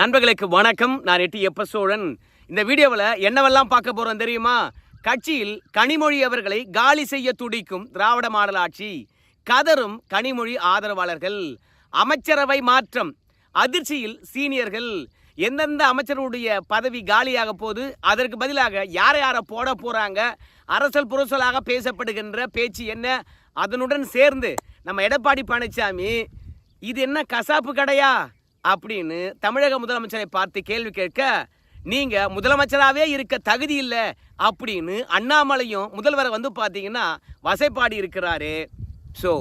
நண்பர்களுக்கு வணக்கம். நான் எட்டி எப்ப சோழன். இந்த வீடியோவில் என்னவெல்லாம் பார்க்க போறோம் தெரியுமா? கட்சியில் கனிமொழி அவர்களை காலி செய்ய துடிக்கும் திராவிட மாடல் ஆட்சி, கதரும் கனிமொழி ஆதரவாளர்கள், அமைச்சரவை மாற்றம், அதிர்ச்சியில் சீனியர்கள், எந்தெந்த அமைச்சருடைய பதவி காலியாக போது, அதற்கு பதிலாக யாரை போட போறாங்க, அரசல் புரசலாக பேசப்படுகின்ற பேச்சு என்ன, அதனுடன் சேர்ந்து நம்ம எடப்பாடி பழனிசாமி இது என்ன கசாப்பு கடையா அப்படின்னு தமிழக முதலமைச்சரை பார்த்து கேள்வி கேட்க, நீங்க முதலமைச்சராகவே இருக்க தகுதி இல்லை அப்படின்னு அண்ணாமலையும் முதல்வரை பார்த்தீங்கன்னா வசைப்பாடி இருக்கிறாரு. ஸோ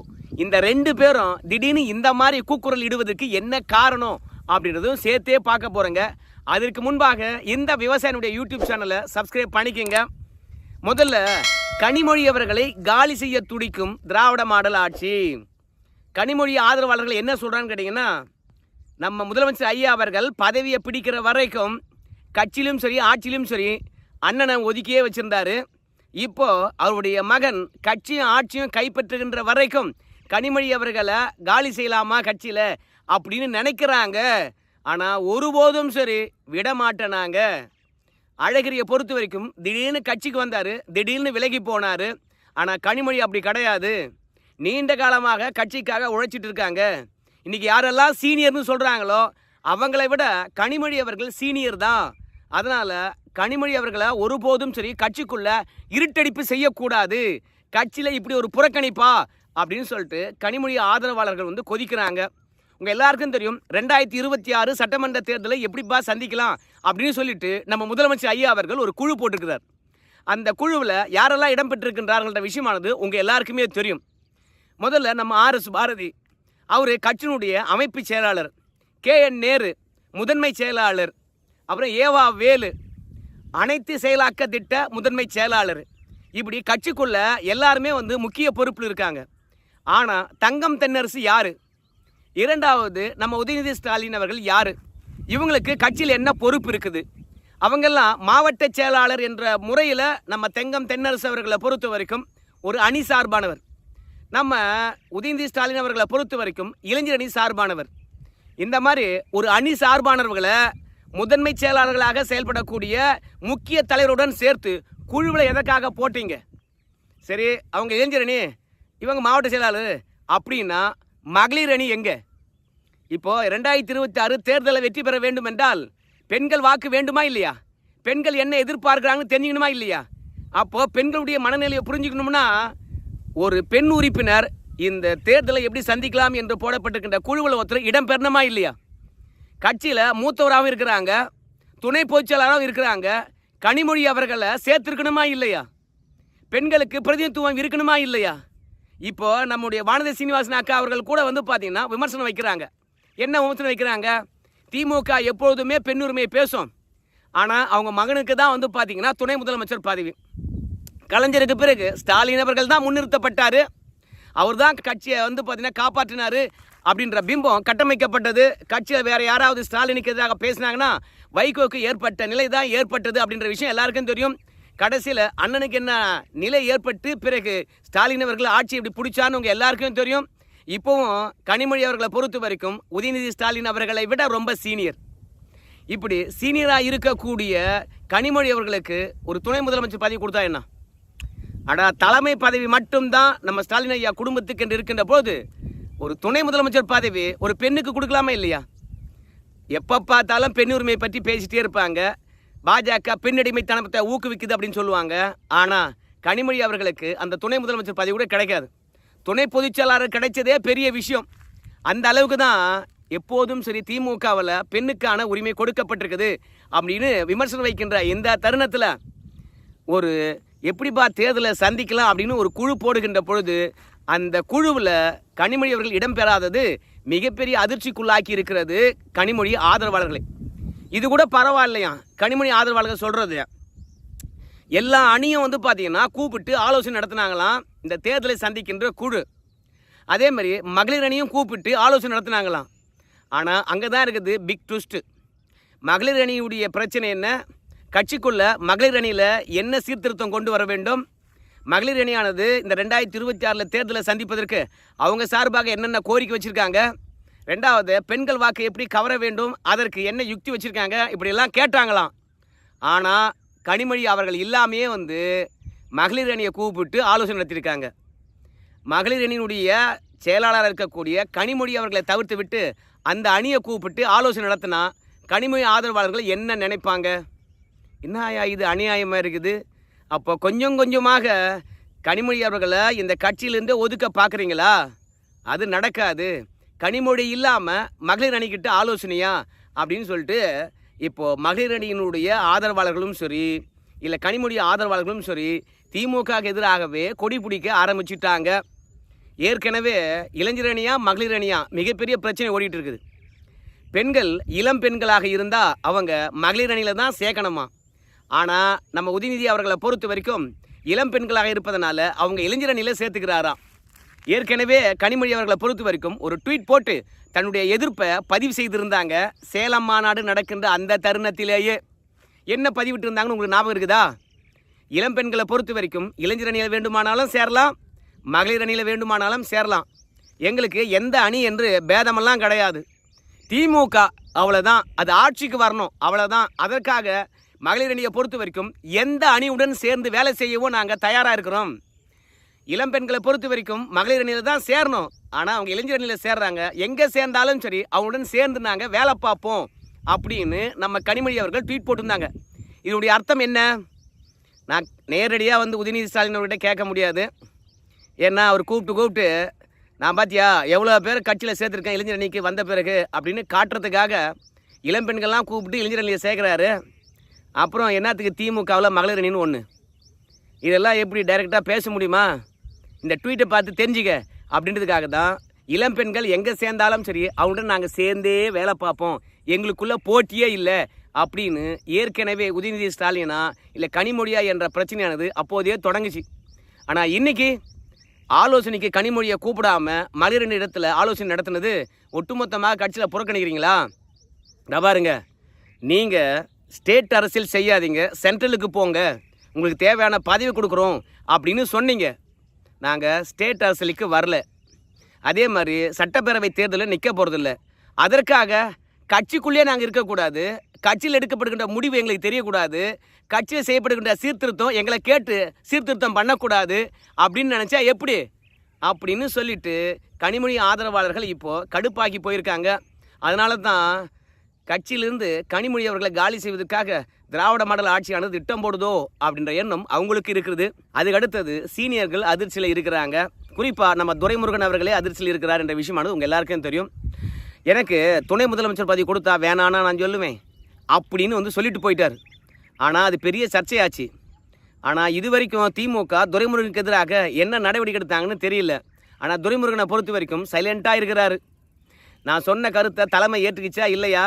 இந்த ரெண்டு பேரும் திடீர்னு இந்த மாதிரி கூக்குரல் இடுவதற்கு என்ன காரணம் அப்படின்றதும் சேர்த்தே பார்க்க போறேங்க. அதற்கு முன்பாக இந்த விவசாயினுடைய யூடியூப் சேனலை சப்ஸ்கிரைப் பண்ணிக்கோங்க. முதல்ல கனிமொழி அவர்களை காலி செய்ய துடிக்கும் திராவிட மாடல் ஆட்சி. கனிமொழி ஆதரவாளர்கள் என்ன சொல்றான்னு கேட்டீங்கன்னா, நம்ம முதலமைச்சர் ஐயா அவர்கள் பதவியை பிடிக்கிற வரைக்கும் கட்சியிலும் சரி ஆட்சியிலும் சரி அண்ணனை ஒதுக்கியே வச்சிருந்தாரு. இப்போ அவருடைய மகன் கட்சியும் ஆட்சியும் கைப்பற்றுகின்ற வரைக்கும் கனிமொழி அவர்களை காலி செய்யலாமா கட்சியில் அப்படின்னு நினைக்கிறாங்க. ஆனால் ஒருபோதும் சரி விடமாட்டேனாங்க. அழகிரியை பொறுத்த வரைக்கும் திடீர்னு கட்சிக்கு வந்தார், திடீர்னு விலகி போனார். ஆனால் கனிமொழி அப்படி கிடையாது. நீண்ட காலமாக கட்சிக்காக உழைச்சிட்டு இருக்காங்க. இன்னைக்கு யாரெல்லாம் சீனியர்னு சொல்கிறாங்களோ அவங்களை விட கனிமொழி அவர்கள் சீனியர் தான். அதனால் கனிமொழி அவர்களை ஒருபோதும் சரி கட்சிக்குள்ள இருட்டடிப்பு செய்யக்கூடாது, கட்சியில் இப்படி ஒரு புறக்கணிப்பா அப்படின்னு சொல்லிட்டு கனிமொழி ஆதரவாளர்கள் கொதிக்கிறாங்க. உங்கள் எல்லாருக்கும் தெரியும் 2026 சட்டமன்ற தேர்தலை எப்படிப்பா சந்திக்கலாம் அப்படின்னு சொல்லிட்டு நம்ம முதலமைச்சர் ஐயா அவர்கள் ஒரு குழு போட்டிருக்கிறார். அந்த குழுவில் யாரெல்லாம் இடம்பெற்றிருக்கின்றார்கள்ன்ற விஷயமானது உங்கள் எல்லாருக்குமே தெரியும். முதல்ல நம்ம RS பாரதி, அவர் கட்சியினுடைய அமைப்பு செயலாளர். KN நேரு முதன்மை செயலாளர். அப்புறம் ஏவா வேலு அனைத்து செயலாக்க திட்ட முதன்மை செயலாளர். இப்படி கட்சிக்குள்ள எல்லாருமே முக்கிய பொறுப்பில் இருக்காங்க. ஆனால் தங்கம் தென்னரசு யார்? இரண்டாவது நம்ம உதயநிதி ஸ்டாலின் அவர்கள் யார்? இவங்களுக்கு கட்சியில் என்ன பொறுப்பு இருக்குது? அவங்கெல்லாம் மாவட்ட செயலாளர் என்ற முறையில் நம்ம தங்கம் தென்னரசு அவர்களை பொறுத்த வரைக்கும் ஒரு அணி சார்பானவர். நம்ம உதயநிதி ஸ்டாலின் அவர்களை பொறுத்த வரைக்கும் இளைஞர் அணி சார்பானவர். இந்த மாதிரி ஒரு அணி சார்பானவர்களை முதன்மை செயலாளர்களாக செயல்படக்கூடிய முக்கிய தலைவருடன் சேர்த்து குழுவில் எதற்காக போட்டீங்க? சரி, அவங்க இளைஞர் அணி, இவங்க மாவட்ட செயலாளர் அப்படின்னா மகளிர் அணி எங்கே? இப்போது 2026 தேர்தலை வெற்றி பெற வேண்டும் என்றால் பெண்கள் வாக்கு வேண்டுமா இல்லையா? பெண்கள் என்ன எதிர்பார்க்குறாங்கன்னு தெரிஞ்சுக்கணுமா இல்லையா? அப்போது பெண்களுடைய மனநிலையை புரிஞ்சுக்கணும்னா ஒரு பெண் உறுப்பினர் இந்த தேர்தலை எப்படி சந்திக்கலாம் என்று போடப்பட்டிருக்கின்ற குழுவில் ஒருத்தர் இடம் பெறணுமா இல்லையா? கட்சியில் மூத்தவராகவும் இருக்கிறாங்க, துணை பொதுச்செயலாளராகவும் இருக்கிறாங்க. கனிமொழி அவர்களை சேர்த்திருக்கணுமா இல்லையா? பெண்களுக்கு பிரதிநிதித்துவம் இருக்கணுமா இல்லையா? இப்போ நம்முடைய வானதி சீனிவாசன் அக்கா அவர்கள் கூட பார்த்தீங்கன்னா விமர்சனம் வைக்கிறாங்க. என்ன விமர்சனம் வைக்கிறாங்க? திமுக எப்பொழுதுமே பெண் உரிமையை பேசும், ஆனால் அவங்க மகனுக்கு தான் பார்த்தீங்கன்னா துணை முதலமைச்சர் பதவி. கலைஞருக்கு பிறகு ஸ்டாலின் அவர்கள் தான் முன்னிறுத்தப்பட்டார், அவர் தான் கட்சியை பார்த்தீங்கன்னா காப்பாற்றினார் அப்படின்ற பிம்பம் கட்டமைக்கப்பட்டது. கட்சியில் வேறு யாராவது ஸ்டாலினுக்கு எதிராக பேசினாங்கன்னா வைகோக்கு ஏற்பட்ட நிலை தான் ஏற்பட்டது அப்படின்ற விஷயம் எல்லாருக்கும் தெரியும். கடைசியில் அண்ணனுக்கு என்ன நிலை ஏற்பட்டு பிறகு ஸ்டாலின் அவர்கள் ஆட்சி எப்படி பிடிச்சான்னு உங்கள் எல்லாருக்கும் தெரியும். இப்போவும் கனிமொழி அவர்களை பொறுத்த வரைக்கும் உதயநிதி ஸ்டாலின் அவர்களை விட ரொம்ப சீனியர். இப்படி சீனியராக இருக்கக்கூடிய கனிமொழி அவர்களுக்கு ஒரு துணை முதலமைச்சர் பதவி கொடுத்தா என்ன? ஆனால் தலைமை பதவி மட்டும்தான் நம்ம ஸ்டாலின் ஐயா குடும்பத்துக்கு என்று இருக்கின்ற போது ஒரு துணை முதலமைச்சர் பதவி ஒரு பெண்ணுக்கு கொடுக்கலாமா இல்லையா? எப்போ பார்த்தாலும் பெண் உரிமையை பற்றி பேசிகிட்டே இருப்பாங்க. பாஜக பெண்ணடிமைத்தனத்தை ஊக்குவிக்குது அப்படின்னு சொல்லுவாங்க. ஆனால் கனிமொழி அவர்களுக்கு அந்த துணை முதலமைச்சர் பதவி கூட கிடைக்காது. துணை பொதுச்செயலாளர் கிடைச்சதே பெரிய விஷயம். அந்த அளவுக்கு தான் எப்போதும் சரி திமுகவில் பெண்ணுக்கான உரிமை கொடுக்கப்பட்டிருக்குது அப்படின்னு விமர்சனம் வைக்கின்ற இந்த தருணத்தில் ஒரு எப்படிப்பா தேர்தலை சந்திக்கலாம் அப்படின்னு ஒரு குழு போடுகின்ற பொழுது அந்த குழுவில் கனிமொழி அவர்கள் இடம்பெறாதது மிகப்பெரிய அதிர்ச்சிக்குள்ளாக்கி இருக்கிறது கனிமொழி ஆதரவாளர்களை. இது கூட பரவாயில்லையா? கனிமொழி ஆதரவாளர்கள் சொல்கிறது எல்லா அணியும் பார்த்தீங்கன்னா கூப்பிட்டு ஆலோசனை நடத்தினாங்களாம் இந்த தேர்தலை சந்திக்கின்ற குழு. அதே மாதிரி மகளிர் அணியும் கூப்பிட்டு ஆலோசனை நடத்தினாங்களாம். ஆனால் அங்கே தான் இருக்குது பிக் ட்விஸ்ட்டு. மகளிர் அணியுடைய பிரச்சனை என்ன? கட்சிக்குள்ள மகளிர் அணியில் என்ன சீர்திருத்தம் கொண்டு வர வேண்டும்? மகளிர் அணியானது இந்த 2026 தேர்தலை சந்திப்பதற்கு அவங்க சார்பாக என்னென்ன கோரிக்கை வச்சுருக்காங்க? ரெண்டாவது பெண்கள் வாக்கு எப்படி கவர வேண்டும், அதற்கு என்ன யுக்தி வச்சுருக்காங்க, இப்படியெல்லாம் கேட்டாங்களாம். ஆனால் கனிமொழி அவர்கள் இல்லாமையே மகளிர் அணியை கூப்பிட்டு ஆலோசனை நடத்தியிருக்காங்க. மகளிர் அணியினுடைய செயலாளராக இருக்கக்கூடிய கனிமொழி அவர்களை தவிர்த்து விட்டு அந்த அணியை கூப்பிட்டு ஆலோசனை நடத்தினா கனிமொழி ஆதரவாளர்கள் என்ன நினைப்பாங்க? என்ன இது அநியாயமாக இருக்குது. அப்போ கொஞ்சம் கொஞ்சமாக கனிமொழி அவர்களை இந்த கட்சியிலேருந்து ஒதுக்க பார்க்குறீங்களா? அது நடக்காது. கனிமொழி இல்லாமல் மகளிர் அணிக்கிட்ட ஆலோசனையா அப்படின்னு சொல்லிட்டு இப்போது மகளிர் அணியினுடைய ஆதரவாளர்களும் சரி, இல்லை கனிமொழி ஆதரவாளர்களும் சரி, திமுகவுக்கு எதிராகவே கொடி பிடிக்க ஆரம்பிச்சுட்டாங்க. ஏற்கனவே இளைஞர் அணியா மகளிர் அணியா மிகப்பெரிய பிரச்சனை ஓடிட்டு இருக்குது. பெண்கள் இளம் பெண்களாக இருந்தால் அவங்க மகளிர் அணியில் தான் சேர்க்கணுமா. ஆனால் நம்ம உதயநிதி அவர்களை பொறுத்த வரைக்கும் இளம் பெண்களாக இருப்பதனால அவங்க இளைஞர் அணியில் சேர்த்துக்கிறாராம். ஏற்கனவே கனிமொழி அவர்களை பொறுத்த வரைக்கும் ஒரு ட்வீட் போட்டு தன்னுடைய எதிர்ப்பை பதிவு செய்திருந்தாங்க. சேலம் மாநாடு நடக்கின்ற அந்த தருணத்திலேயே என்ன பதிவிட்டு இருந்தாங்கன்னு உங்களுக்கு ஞாபகம் இருக்குதா? இளம் பெண்களை பொறுத்த வரைக்கும் இளைஞர் அணியில் வேண்டுமானாலும் சேரலாம், மகளிர் அணியில் வேண்டுமானாலும் சேரலாம். எங்களுக்கு எந்த அணி என்று பேதமெல்லாம் கிடையாது. திமுக அவ்வளோதான், அது ஆட்சிக்கு வரணும் அவ்வளோதான். அதற்காக மகளிர் அணியை பொறுத்த வரைக்கும் எந்த அணியுடன் சேர்ந்து வேலை செய்யவும் நாங்கள் தயாராக இருக்கிறோம். இளம் பெண்களை பொறுத்த வரைக்கும் மகளிர் அணியில் தான் சேரணும். ஆனால் அவங்க இளைஞர் அணியில் சேர்றாங்க. எங்கே சேர்ந்தாலும் சரி அவங்களுடன் சேர்ந்து நாங்கள் வேலை பார்ப்போம் அப்படின்னு நம்ம கனிமொழி அவர்கள் ட்வீட் போட்டிருந்தாங்க. இதனுடைய அர்த்தம் என்ன? நான் நேரடியாக உதயநிதி ஸ்டாலின் அவர்கிட்ட கேட்க முடியாது. ஏன்னா அவர் கூப்பிட்டு நான் பார்த்தியா எவ்வளோ பேர் கட்சியில் சேர்த்துருக்கேன் இளைஞர் அணிக்கு வந்த பிறகு அப்படின்னு காட்டுறதுக்காக இளம்பெண்கள்லாம் கூப்பிட்டு இளைஞர் அணியை சேர்க்குறாரு. அப்புறம் என்னத்துக்கு திமுகவில் மகளிர் அணின்னு ஒன்று, இதெல்லாம் எப்படி டைரெக்டாக பேச முடியுமா? இந்த ட்வீட்டை பார்த்து தெரிஞ்சுக்க அப்படின்றதுக்காக தான் இளம்பெண்கள் எங்கே சேர்ந்தாலும் சரி அவங்கள்ட்ட நாங்கள் சேர்ந்தே வேலை பார்ப்போம், எங்களுக்குள்ளே போட்டியே இல்லை அப்படின்னு ஏற்கனவே உதயநிதி ஸ்டாலினா இல்லை கனிமொழியா என்ற பிரச்சனையானது அப்போதே தொடங்குச்சு. ஆனால் இன்றைக்கி ஆலோசனைக்கு கனிமொழியை கூப்பிடாம மகளிர் அணி இடத்துல ஆலோசனை நடத்தினது ஒட்டுமொத்தமாக கட்சியில் புறக்கணிக்கிறீங்களா? பாருங்க, நீங்கள் ஸ்டேட் அரசியல் செய்யாதீங்க, சென்ட்ரலுக்கு போங்க, உங்களுக்கு தேவையான பதவி கொடுக்குறோம் அப்படின்னு சொன்னீங்க. நாங்கள் ஸ்டேட் அரசியலுக்கு வரல. அதே மாதிரி சட்டப்பேரவை தேர்தலில் நிற்க போகிறதில்ல. அதற்காக கட்சிக்குள்ளேயே நாங்கள் இருக்கக்கூடாது, கட்சியில் எடுக்கப்படுகின்ற முடிவு எங்களுக்கு தெரியக்கூடாது, கட்சியில் செய்யப்படுகின்ற சீர்திருத்தம் எங்களை கேட்டு சீர்திருத்தம் பண்ணக்கூடாது அப்படின்னு நினச்சா எப்படி அப்படின்னு சொல்லிட்டு கனிமொழி ஆதரவாளர்கள் இப்போது கடுப்பாக்கி போயிருக்காங்க. அதனால தான் கட்சியிலிருந்து கனிமொழி அவர்களை காலி செய்வதற்காக திராவிட மாடல் ஆட்சியானது திட்டம் போடுதோ அப்படின்ற எண்ணம் அவங்களுக்கு இருக்குது. அதுக்கு அடுத்தது சீனியர்கள் அதிர்ச்சியில் இருக்கிறாங்க. குறிப்பாக நம்ம துரைமுருகன் அவர்களே அதிர்ச்சியில் இருக்கிறார் என்ற விஷயமானது உங்கள் எல்லாருக்கும் தெரியும். எனக்கு துணை முதலமைச்சர் பதவி கொடுத்தா வேணான்னா நான் சொல்லுவேன் அப்படின்னு சொல்லிட்டு போயிட்டார். ஆனால் அது பெரிய சர்ச்சையாச்சு. ஆனால் இது வரைக்கும் திமுக துரைமுருகனுக்கு எதிராக என்ன நடவடிக்கை எடுத்தாங்கன்னு தெரியல. ஆனால் துரைமுருகனை பொறுத்த வரைக்கும் சைலண்ட்டாக இருக்கிறாரு. நான் சொன்ன கருத்தை தலைமை ஏற்றுக்கிச்சா இல்லையா,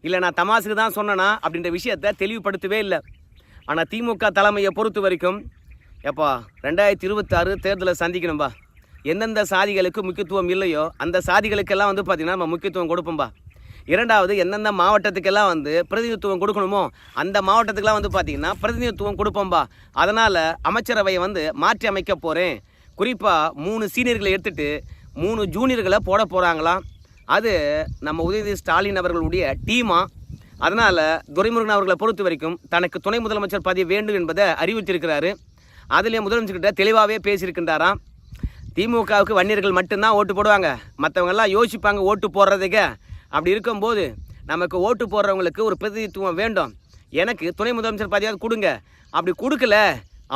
இல்லை நான் தமாசுக்கு தான் சொன்னேனா அப்படின்ற விஷயத்தை தெளிவுபடுத்தவே இல்லை. ஆனால் திமுக தலைமையை பொறுத்த வரைக்கும் எப்பா 2026 தேர்தலை சந்திக்கணும்பா, எந்தெந்த சாதிகளுக்கு முக்கியத்துவம் இல்லையோ அந்த சாதிகளுக்கெல்லாம் பார்த்திங்கன்னா நம்ம முக்கியத்துவம் கொடுப்போம்பா. இரண்டாவது எந்தெந்த மாவட்டத்துக்கெல்லாம் பிரதிநிதித்துவம் கொடுக்கணுமோ அந்த மாவட்டத்துக்கெல்லாம் பார்த்திங்கன்னா பிரதிநிதித்துவம் கொடுப்போம்பா. அதனால் அமைச்சரவையை மாற்றி அமைக்க போகிறேன். குறிப்பாக 3 சீனியர்களை எடுத்துகிட்டு 3 ஜூனியர்களை போட போகிறாங்களாம். அது நம்ம உதயநிதி ஸ்டாலின் அவர்களுடைய டீமா. அதனால் துரைமுருகன் அவர்களை பொறுத்த வரைக்கும் தனக்கு துணை முதலமைச்சர் பதவி வேண்டும் என்பதை அறிவித்திருக்கிறாரு. அதிலே முதலமைச்சர்கிட்ட தெளிவாகவே பேசியிருக்கின்றாராம். திமுகவுக்கு வன்னியர்கள் மட்டும்தான் ஓட்டு போடுவாங்க, மற்றவங்கெல்லாம் யோசிப்பாங்க ஓட்டு போடுறதுக்கு. அப்படி இருக்கும்போது நமக்கு ஓட்டு போடுறவங்களுக்கு ஒரு பிரதிநிதித்துவம் வேண்டும், எனக்கு துணை முதலமைச்சர் பதவியாவது கொடுங்க. அப்படி கொடுக்கல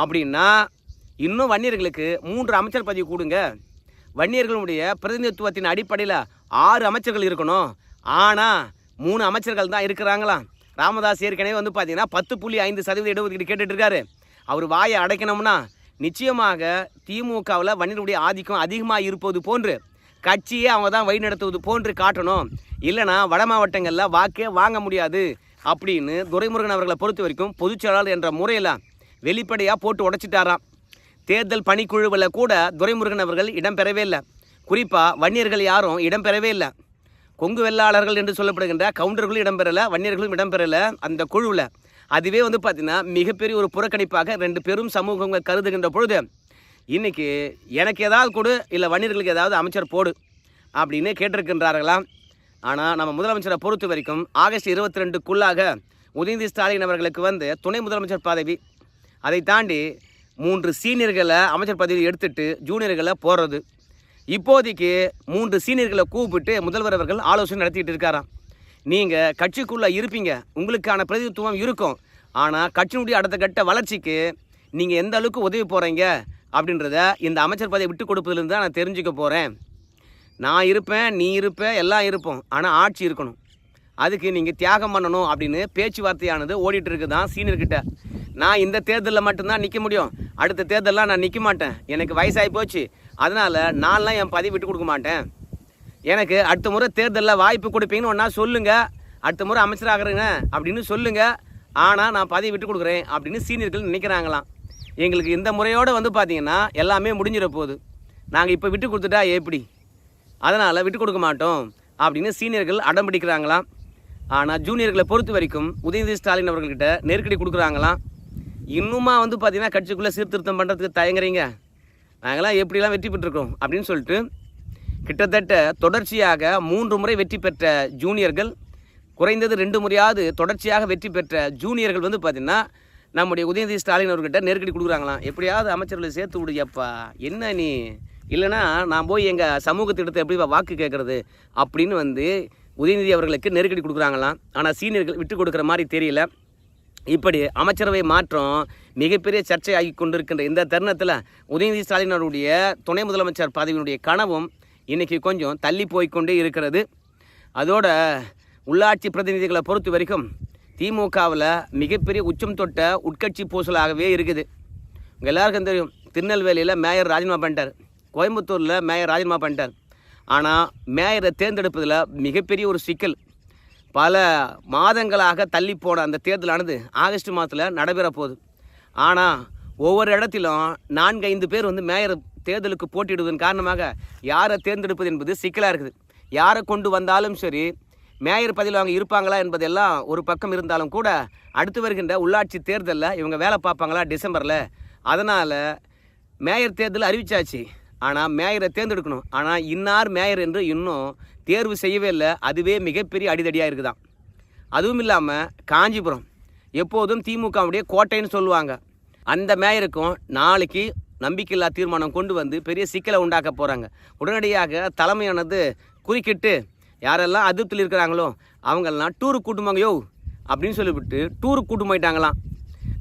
அப்படின்னா இன்னும் வன்னியர்களுக்கு 3 அமைச்சர் பதவி கொடுங்க. வன்னியர்களுடைய பிரதிநிதித்துவத்தின் அடிப்படையில் 6 அமைச்சர்கள் இருக்கணும். ஆனால் 3 அமைச்சர்கள் தான் இருக்கிறாங்களாம். ராமதாஸ் ஏற்கனவே பார்த்தீங்கன்னா 10.5% இடஒதுக்கீடு கேட்டுட்டு இருக்காரு. அவர் வாயை அடைக்கணும்னா நிச்சயமாக திமுகவில் வன்னியருடைய ஆதிக்கம் அதிகமாக இருப்பது போன்று கட்சியே அவங்க தான் வழி நடத்துவது போன்று காட்டணும். இல்லைனா வட மாவட்டங்களில் வாக்கே வாங்க முடியாது அப்படின்னு துரைமுருகன் அவர்களை பொறுத்த வரைக்கும் பொதுச்செயலாளர் என்ற முறையில் வெளிப்படையாக போட்டு உடைச்சிட்டாராம். தேர்தல் பணிக்குழுவில் கூட துரைமுருகன் அவர்கள் இடம்பெறவே இல்லை. குறிப்பாக வன்னியர்கள் யாரும் இடம்பெறவே இல்லை. கொங்கு வெள்ளாளர்கள் என்று சொல்லப்படுகின்ற கவுண்டர்களும் இடம்பெறலை, வன்னியர்களும் இடம்பெறலை அந்த குழுவில். அதுவே பார்த்திங்கன்னா மிகப்பெரிய ஒரு புறக்கணிப்பாக 2 பெரும் சமூகங்கள் கருதுகின்ற பொழுது இன்றைக்கி எனக்கு ஏதாவது கொடு, இல்லை வன்னியர்களுக்கு ஏதாவது அமைச்சர் போடு அப்படின்னு கேட்டிருக்கின்றார்களாம். ஆனால் நம்ம முதலமைச்சரை பொறுத்த வரைக்கும் ஆகஸ்ட் 22க்குள்ளாக உதயநிதி ஸ்டாலின் அவர்களுக்கு வந்து துணை முதலமைச்சர் பதவி, அதை தாண்டி 3 சீனியர்களை அமைச்சர் பதவி எடுத்துட்டு ஜூனியர்களை போடுறது. இப்போதைக்கு 3 சீனியர்களை கூப்பிட்டு முதல்வர் அவர்கள் ஆலோசனை நடத்திட்டு இருக்காராம். நீங்கள் கட்சிக்குள்ளே இருப்பீங்க, உங்களுக்கான பிரதிநிதித்துவம் இருக்கும். ஆனால் கட்சியினுடைய அடுத்த கட்ட வளர்ச்சிக்கு நீங்கள் எந்த அளவுக்கு உதவி போகிறீங்க அப்படின்றத இந்த அமைச்சர் பதவி விட்டு கொடுப்பதுலேருந்து தான் நான் தெரிஞ்சுக்க போகிறேன். நான் இருப்பேன், நீ இருப்ப, எல்லாம் இருப்போம். ஆனால் ஆட்சி இருக்கணும், அதுக்கு நீங்கள் தியாகம் பண்ணணும் அப்படின்னு பேச்சுவார்த்தையானது ஓடிட்டு இருக்குது தான் சீனியர்கிட்ட. நான் இந்த தேர்தலில் மட்டும்தான் நிற்க முடியும், அடுத்த தேர்தலில் நான் நிற்க மாட்டேன், எனக்கு வயசாகி போச்சு, அதனால் நான்லாம் என் பதவி விட்டு கொடுக்க மாட்டேன். எனக்கு அடுத்த முறை தேர்தலில் வாய்ப்பு கொடுப்பீங்கன்னு ஒன்றா சொல்லுங்கள், அடுத்த முறை அமைச்சராகிறேங்க அப்படின்னு சொல்லுங்கள், ஆனால் நான் பதவி விட்டு கொடுக்குறேன் அப்படின்னு சீனியர்கள் நினைக்கிறாங்களாம். எங்களுக்கு இந்த முறையோடு வந்து பார்த்திங்கன்னா எல்லாமே முடிஞ்சிட போகுது, நாங்கள் இப்போ விட்டு கொடுத்துட்டா எப்படி, அதனால் விட்டு கொடுக்க மாட்டோம் அப்படின்னு சீனியர்கள் அடம் பிடிக்கிறாங்களாம். ஆனால் ஜூனியர்களை பொறுத்த வரைக்கும் உதயநிதி ஸ்டாலின் அவர்கள்கிட்ட நெருக்கடி கொடுக்குறாங்களாம். இன்னுமா வந்து பார்த்திங்கன்னா கட்சிக்குள்ளே சீர்திருத்தம் பண்ணுறதுக்கு தயங்குறீங்க, நாங்களாம் எப்படிலாம் வெற்றி பெற்றிருக்கோம் அப்படின்னு சொல்லிட்டு கிட்டத்தட்ட தொடர்ச்சியாக 3 முறை வெற்றி பெற்ற ஜூனியர்கள், குறைந்தது 2 முறையாவது தொடர்ச்சியாக வெற்றி பெற்ற ஜூனியர்கள் வந்து பார்த்திங்கன்னா நம்முடைய உதயநிதி ஸ்டாலின் அவர்கிட்ட நெருக்கடி கொடுக்குறாங்களாம். எப்படியாவது அமைச்சர்களை சேர்த்து விடுயப்பா, என்ன நீ இல்லைனா நான் போய் எங்கள் சமூகத்திடத்தை எப்படி வாக்கு கேட்குறது அப்படின்னு வந்து உதயநிதி அவர்களுக்கு நெருக்கடி கொடுக்குறாங்களாம். ஆனால் சீனியர்கள் விட்டு கொடுக்குற மாதிரி தெரியல. இப்படி அமைச்சரவை மாற்றம் மிகப்பெரிய சர்ச்சையாகி கொண்டிருக்கின்ற இந்த தருணத்தில் உதயநிதி ஸ்டாலின் அவருடைய துணை முதலமைச்சர் பதவியினுடைய கனவும் இன்றைக்கி கொஞ்சம் தள்ளி போய்கொண்டே இருக்கிறது. அதோட உள்ளாட்சி பிரதிநிதிகளை பொறுத்த வரைக்கும் திமுகவில் மிகப்பெரிய உச்சம் தொட்ட உட்கட்சி பூசலாகவே இருக்குது. உங்கள் எல்லாருக்கும் தெரியும், திருநெல்வேலியில் மேயர் ராஜினாமா பண்ணிட்டார், கோயம்புத்தூரில் மேயர் ராஜினாமா பண்ணிட்டார். ஆனால் மேயரை தேர்ந்தெடுப்பதில் மிகப்பெரிய ஒரு சிக்கல். பல மாதங்களாக தள்ளி போன அந்த தேர்தலானது ஆகஸ்ட் மாதத்தில் நடைபெற போகுது. ஆனால் ஒவ்வொரு இடத்திலும் 4-5 பேர் வந்து மேயர் தேர்தலுக்கு போட்டியிடுவதன் காரணமாக யாரை தேர்ந்தெடுப்பது என்பது சிக்கலாக இருக்குது. யாரை கொண்டு வந்தாலும் சரி, மேயர் பதவியில் அவங்க இருப்பாங்களா என்பதெல்லாம் ஒரு பக்கம் இருந்தாலும் கூட அடுத்து வருகின்ற உள்ளாட்சி தேர்தலில் இவங்க வேலை பார்ப்பாங்களா டிசம்பரில், அதனால் மேயர் தேர்தல் அறிவிச்சாச்சு. ஆனால் மேயரை தேர்ந்தெடுக்கணும், ஆனால் இன்னார் மேயர் என்று இன்னும் தேர்வு செய்யவே இல்லை. அதுவே மிகப்பெரிய அடிதடியாக இருக்குதான். அதுவும் இல்லாமல் காஞ்சிபுரம் எப்போதும் திமுகவுடைய கோட்டைன்னு சொல்லுவாங்க, அந்த மேயருக்கும் நாளைக்கு நம்பிக்கையில்லா தீர்மானம் கொண்டு வந்து பெரிய சிக்கலை உண்டாக்க போகிறாங்க. உடனடியாக தலைமையானது குறுக்கிட்டு யாரெல்லாம் அதிருப்தியில் இருக்கிறாங்களோ அவங்கெல்லாம் டூருக்கு கூட்டுமாங்க யோ அப்படின்னு சொல்லிவிட்டு டூருக்கு கூட்டு போயிட்டாங்களாம்.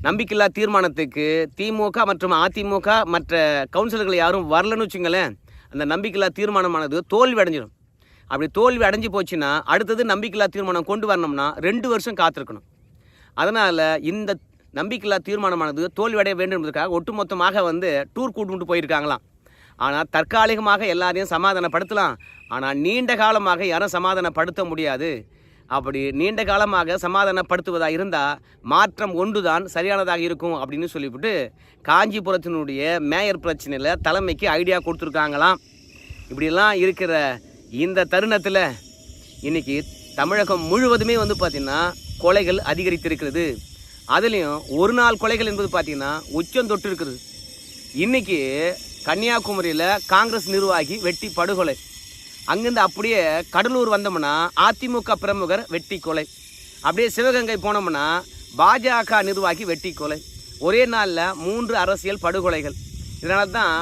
நம்பிக்கையில்லா தீர்மானத்துக்கு திமுக மற்றும் அதிமுக மற்ற கவுன்சிலர்கள் யாரும் வரலன்னு வச்சுங்களேன், அந்த நம்பிக்கையில்லா தீர்மானமானது தோல்வி அடைஞ்சிடும். அப்படி தோல்வி அடைஞ்சு போச்சுன்னா அடுத்தது நம்பிக்கையில்லா தீர்மானம் கொண்டு வரணும்னா 2 வருஷம் காத்திருக்கணும். அதனால் இந்த நம்பிக்கையில்லா தீர்மானமானது தோல்வி அடைய வேண்டும் என்பதற்காக ஒட்டுமொத்தமாக வந்து டூர் கூட்டு போயிருக்காங்களாம். ஆனால் தற்காலிகமாக எல்லாரையும் சமாதானப்படுத்தலாம், ஆனால் நீண்ட காலமாக யாரும் சமாதானப்படுத்த முடியாது. அப்படி நீண்ட காலமாக சமாதானப்படுத்துவதாக இருந்தால் மாற்றம் ஒன்று தான் சரியானதாக இருக்கும் அப்படின்னு சொல்லிவிட்டு காஞ்சிபுரத்தினுடைய மேயர் பிரச்சனையில் தலைமைக்கு ஐடியா கொடுத்துருக்காங்களாம். இப்படிலாம் இருக்கிற இந்த தருணத்தில் இன்றைக்கி தமிழகம் முழுவதுமே வந்து பார்த்திங்கன்னா கொலைகள் அதிகரித்திருக்கிறது. அதுலேயும் ஒரு நாள் கொலைகள் என்பது பார்த்திங்கன்னா உச்சம் தொட்டு இருக்குது. இன்றைக்கி கன்னியாகுமரியில் காங்கிரஸ் நிர்வாகி வெட்டி படுகொலை, அங்கேருந்து அப்படியே கடலூர் வந்தோம்னா அதிமுக பிரமுகர் வெட்டி கொலை, அப்படியே சிவகங்கை போனோம்னா பாஜக நிர்வாகி வெட்டி கொலை. ஒரே நாளில் 3 அரசியல் படுகொலைகள். இதனால தான்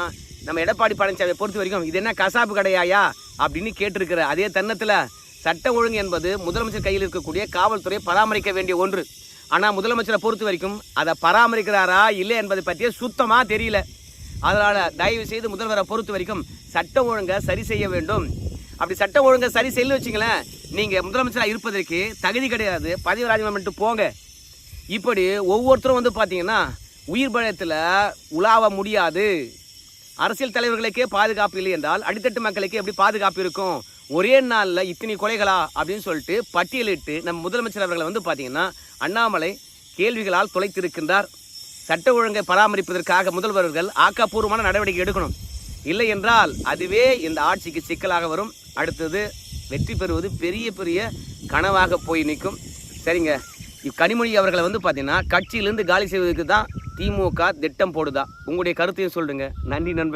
நம்ம எடப்பாடி பழனிசாமியை பொறுத்த வரைக்கும் இது என்ன கசாப்பு கடையாயா அப்படின்னு கேட்டிருக்கிற அதே தருணத்தில் சட்ட ஒழுங்கு என்பது முதலமைச்சர் கையில் இருக்கக்கூடிய காவல்துறை பராமரிக்க வேண்டிய ஒன்று. ஆனால் முதலமைச்சரை பொறுத்த வரைக்கும் அதை பராமரிக்கிறாரா இல்லை என்பதை பற்றியே சுத்தமாக தெரியல. அதனால் தயவு செய்து முதல்வரை பொறுத்த வரைக்கும் சட்ட ஒழுங்கை சரி செய்ய வேண்டும். அப்படி சட்ட ஒழுங்கை சரி செய்யல வச்சிங்களேன், நீங்கள் முதலமைச்சராக இருப்பதற்கு தகுதி கிடையாது, பதவி ராஜினாமா பண்ணிட்டு போங்க. இப்படி ஒவ்வொருத்தரும் வந்து பார்த்தீங்கன்னா உயிர் பயத்தில் உலாவ முடியாது. அரசியல் தலைவர்களுக்கே பாதுகாப்பு இல்லை என்றால் அடித்தட்டு மக்களுக்கு எப்படி பாதுகாப்பு இருக்கும்? ஒரே நாளில் இத்தனை கொலைகளா அப்படின்னு சொல்லிட்டு பட்டியலிட்டு நம்ம முதலமைச்சர் அவர்களை வந்து பார்த்தீங்கன்னா அண்ணாமலை கேள்விகளால் தொலைத்திருக்கின்றார். சட்ட ஒழுங்கை பராமரிப்பதற்காக முதல்வர்கள் ஆக்கப்பூர்வமான நடவடிக்கை எடுக்கணும். இல்லை என்றால் அதுவே இந்த ஆட்சிக்கு சிக்கலாக வரும். அடுத்தது வெற்றி பெறுவது பெரிய பெரிய கனவாக போய் நிற்கும். சரிங்க, கனிமொழி அவர்களை வந்து பார்த்தீங்கன்னா கட்சியிலேருந்து காலி செய்வதற்கு தான் திமுக திட்டம் போடுதா? உங்களுடைய கருத்தையும் சொல்லுங்க. நன்றி நண்பர்.